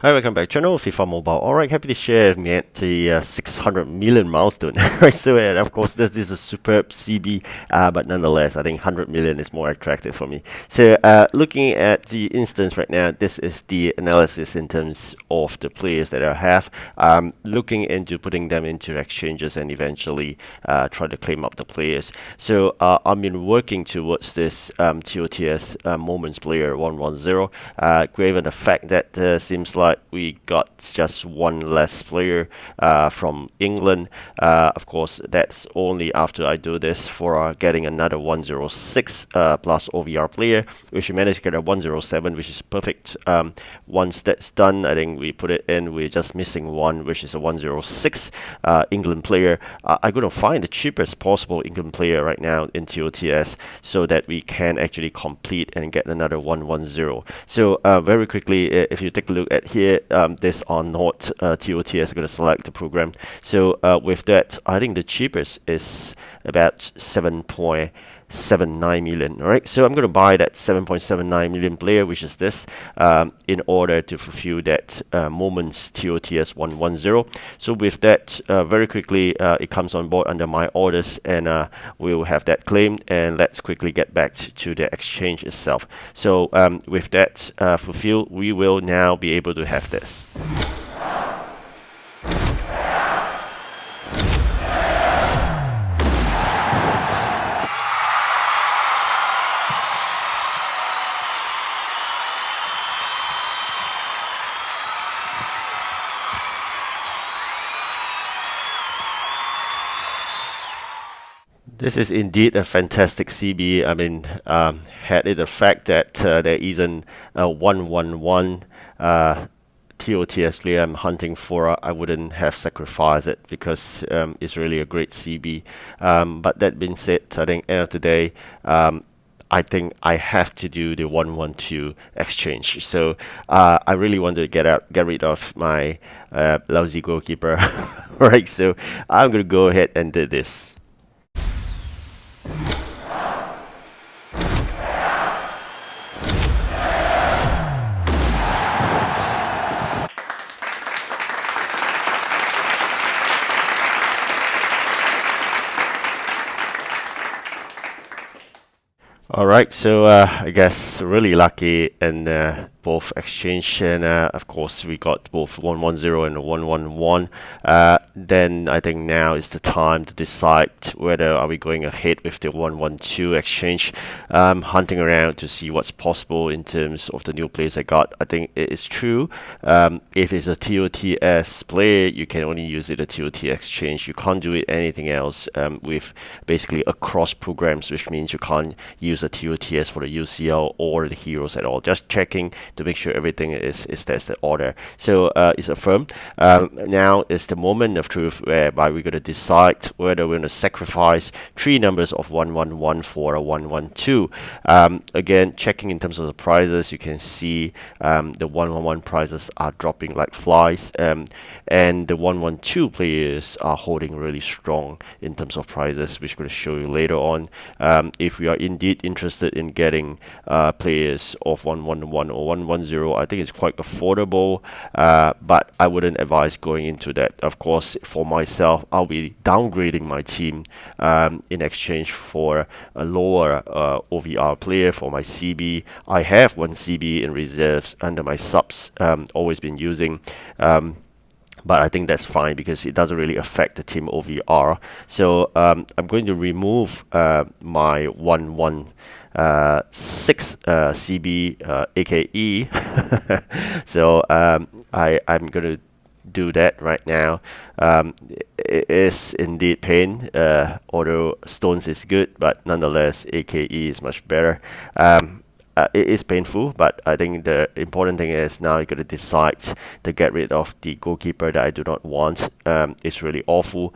Hi, welcome back to channel FIFA Mobile. Alright, happy to share me at the 600 million milestone. Right, so of course this is a superb CB, but nonetheless, I think 100 million is more attractive for me. So looking at the instance right now, this is the analysis in terms of the players that I have. Looking into putting them into exchanges and eventually try to claim up the players. So I've been working towards this TOTS moments player 110, given the fact that seems like we got just one less player from England. Of course, that's only after I do this for getting another 106 plus OVR player, which we managed to get a 107, which is perfect. Once that's done, I think we put it in. We're just missing one, which is a 106 England player. I'm going to find the cheapest possible England player right now in TOTS so that we can actually complete and get another 110. So very quickly, if you take a look at here, these are not TOTS. I'm going to select the program. So with that, I think the cheapest is about 7.79 million. All right, so I'm going to buy that 7.79 million player, which is this, in order to fulfill that moments TOTS 110. So with that, very quickly, it comes on board under my orders, and we'll have that claimed. And let's quickly get back to the exchange itself. So with that fulfilled, we will now be able to have this. This is indeed a fantastic CB. I mean, had it the fact that there isn't a 111 TOTS player I'm hunting for, I wouldn't have sacrificed it because it's really a great CB. But that being said, I think end of the day, I think I have to do the 112 exchange. So I really want to get rid of my lousy goalkeeper. Right, so I'm gonna go ahead and do this. All right, so I guess really lucky in both exchange, and of course we got both 110 and 111. Then I think now is the time to decide whether are we going ahead with the 112 exchange. Hunting around to see what's possible in terms of the new players I got. I think it is true. If it's a TOTS player, you can only use it a TOT exchange. You can't do it anything else with basically across programs, which means you can't use a TOTS for the UCL or the heroes at all. Just checking to make sure everything is that's the order. So it's affirmed. Now is the moment of truth whereby we're going to decide whether we're going to sacrifice 3 numbers of 111 for a 112. Again, checking in terms of the prices, you can see the 111 prices are dropping like flies, and the 112 players are holding really strong in terms of prices, which I'm going to show you later on. If we are indeed interested in getting players of 111 or 110, I think it's quite affordable, but I wouldn't advise going into that. Of course, for myself, I'll be downgrading my team in exchange for a lower OVR player for my CB. I have one CB in reserves under my subs, always been using. But I think that's fine because it doesn't really affect the team OVR. So I'm going to remove my 116 CB AKE. So I'm going to do that right now. It is indeed pain, although stones is good, but nonetheless AKE is much better. It is painful, but I think the important thing is now you got to decide to get rid of the goalkeeper that I do not want. It's really awful.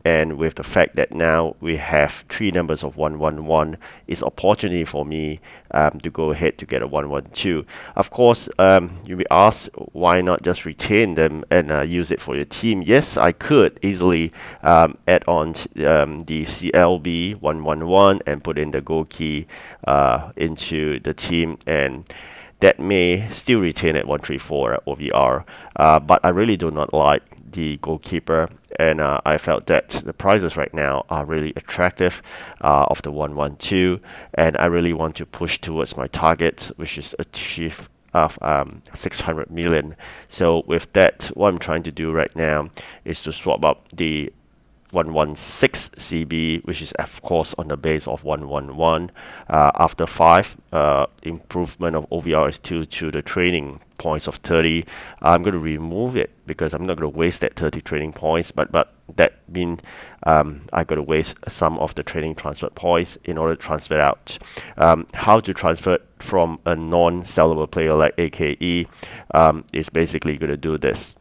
And with the fact that now we have 3 numbers of 111, it's opportunity for me to go ahead to get a 112. Of course, you'll be asked why not just retain them and use it for your team. Yes, I could easily add on the CLB 111 and put in the goal key into the team, and that may still retain at 134 OVR, but I really do not like the goalkeeper, and I felt that the prices right now are really attractive of the 112, and I really want to push towards my target, which is achieve of 600 million. So with that, what I'm trying to do right now is to swap up the 116 CB, which is of course on the base of 111. After 5, improvement of OVR is 2 to the training points of 30. I'm going to remove it because I'm not going to waste that 30 training points, but that means I got to waste some of the training transfer points in order to transfer out. How to transfer from a non-sellable player like AKE is basically going to do this.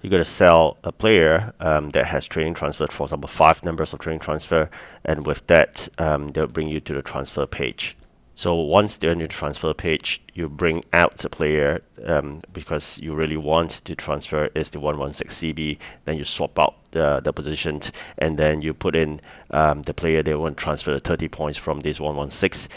You're going to sell a player that has training transfer, for example, 5 numbers of training transfer, and with that, they'll bring you to the transfer page. So once they're in the transfer page, you bring out the player because you really want to transfer is the 116 CB. Then you swap out the positions, and then you put in the player they want to transfer the 30 points from this 116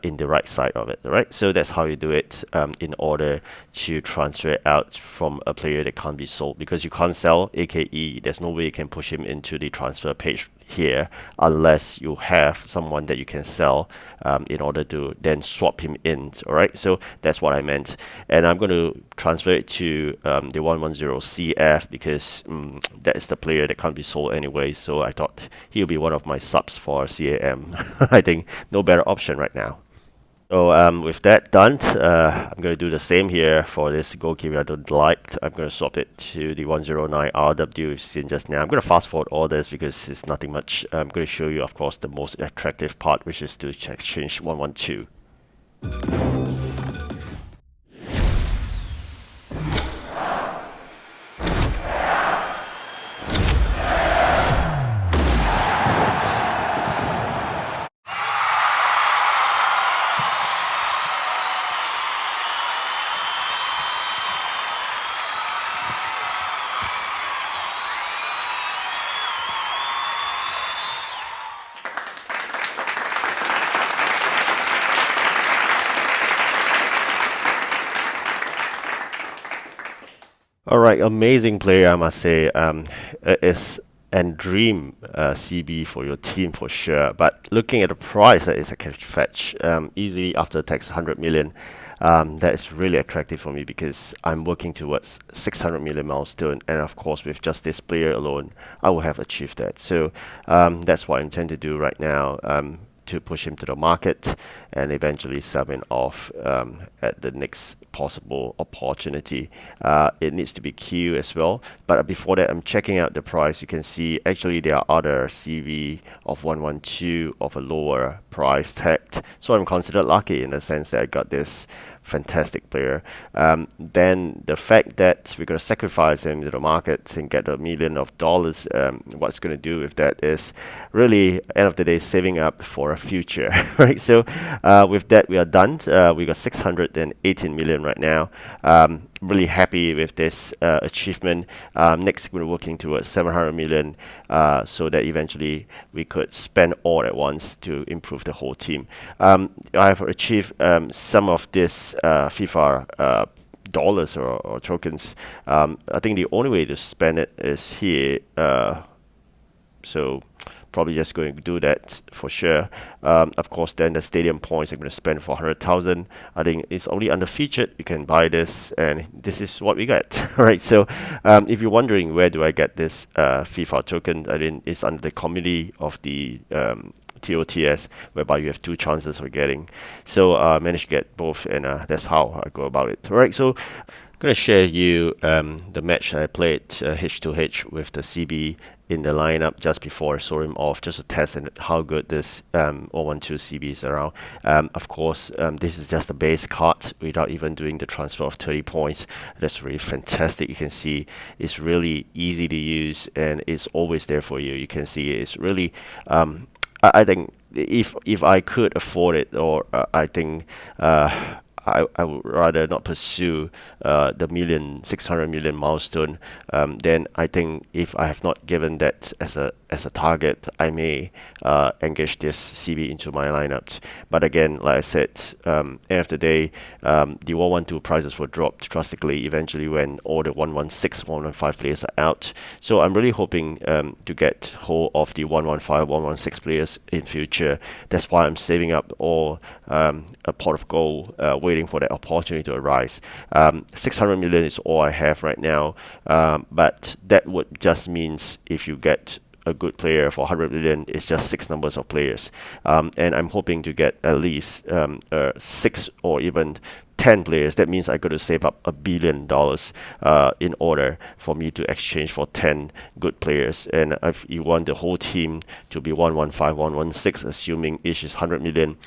in the right side of it. Right. So that's how you do it in order to transfer out from a player that can't be sold, because you can't sell AKE. There's no way you can push him into the transfer page here unless you have someone that you can sell in order to then swap him in. All right, so that's what I meant, and I'm going to transfer it to the 110 CF because that is the player that can't be sold anyway, so I thought he'll be one of my subs for CAM. I think no better option right now. So with that done, I'm going to do the same here for this goalkeeper I don't like. I'm going to swap it to the 109 RW we've seen just now. I'm going to fast forward all this because it's nothing much. I'm going to show you, of course, the most attractive part, which is to exchange 112. All right, amazing player, I must say. It is and dream CB for your team for sure. But looking at the price that is a cash fetch, easily after tax 100 million, that is really attractive for me because I'm working towards 600 million milestone, and of course with just this player alone, I will have achieved that. So that's what I intend to do right now. To push him to the market and eventually sell him off at the next possible opportunity. It needs to be Q as well, but before that I'm checking out the price. You can see actually there are other CV of 112 of a lower price tag, so I'm considered lucky in the sense that I got this fantastic player. Then the fact that we're going to sacrifice him to the market and get $1 million, what's going to do with that is really end of the day saving up for a future, right? So with that we are done. We got 618 million right now. Really happy with this achievement. Next we're working towards 700 million so that eventually we could spend all at once to improve the whole team. I have achieved some of this FIFA dollars or tokens. I think the only way to spend it is here. So probably just going to do that for sure. Of course, then the stadium points I'm going to spend for 100,000. I think it's only under featured. You can buy this, and this is what we get. Right. So if you're wondering where do I get this FIFA token, I mean it's under the community of the TOTS, whereby you have 2 chances of getting. So I managed to get both, and that's how I go about it. All right. So I'm going to share you the match I played H2H with the CB in the lineup just before I saw him off, just to test and how good this 012 CB is around. Of course, this is just a base card without even doing the transfer of 30 points. That's really fantastic. You can see it's really easy to use and it's always there for you. You can see it's really, I think if I could afford it, or I think I would rather not pursue the 600 million milestone. Then I think if I have not given that as a target, I may engage this CB into my lineups. But again, like I said, end of the day, the 112 prices will drop drastically eventually when all the 116, 115 players are out. So I'm really hoping to get hold of the 115, 116 players in future. That's why I'm saving up all a pot of gold, waiting for that opportunity to arise. 600 million is all I have right now, but that would just means if you get a good player for 100 million, it's just six numbers of players. And I'm hoping to get at least six or even 10 players. That means I got to save up $1 billion in order for me to exchange for 10 good players. And if you want the whole team to be 115, 116, assuming each is 100 million,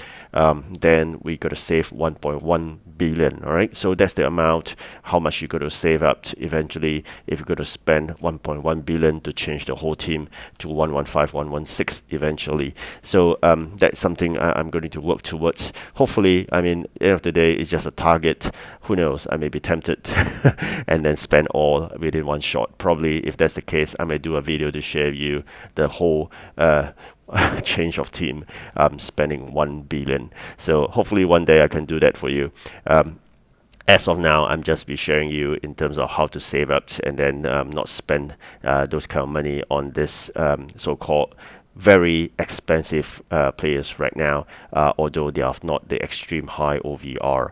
then we got to save 1.1 billion. All right, so that's the amount how much you got to save up eventually if you got to spend 1.1 billion to change the whole team to 115, 116 eventually. So that's something I'm going to work towards. Hopefully, I mean, end of the day, it's just a target. Who knows, I may be tempted and then spend all within one shot. Probably if that's the case, I may do a video to share you the whole change of team, spending 1 billion. So hopefully one day I can do that for you. As of now, I'm just be sharing you in terms of how to save up and then not spend those kind of money on this so-called very expensive players right now, although they are not the extreme high OVR.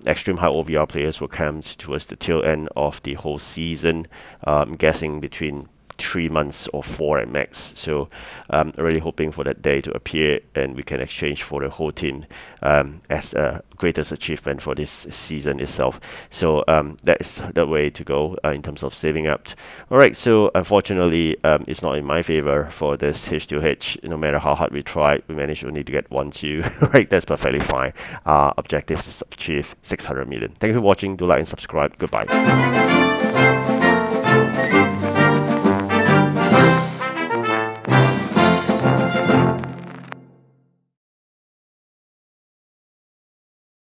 Extreme high OVR players will come towards the tail end of the whole season. I'm guessing between 3 months or 4 at max. So I'm really hoping for that day to appear and we can exchange for the whole team as a greatest achievement for this season itself. So that is the way to go in terms of saving up. Alright, so unfortunately it's not in my favor for this H2H. No matter how hard we try, we managed only to get 1, 2. Right, that's perfectly fine. Objective is to achieve 600 million. Thank you for watching. Do like and subscribe. Goodbye.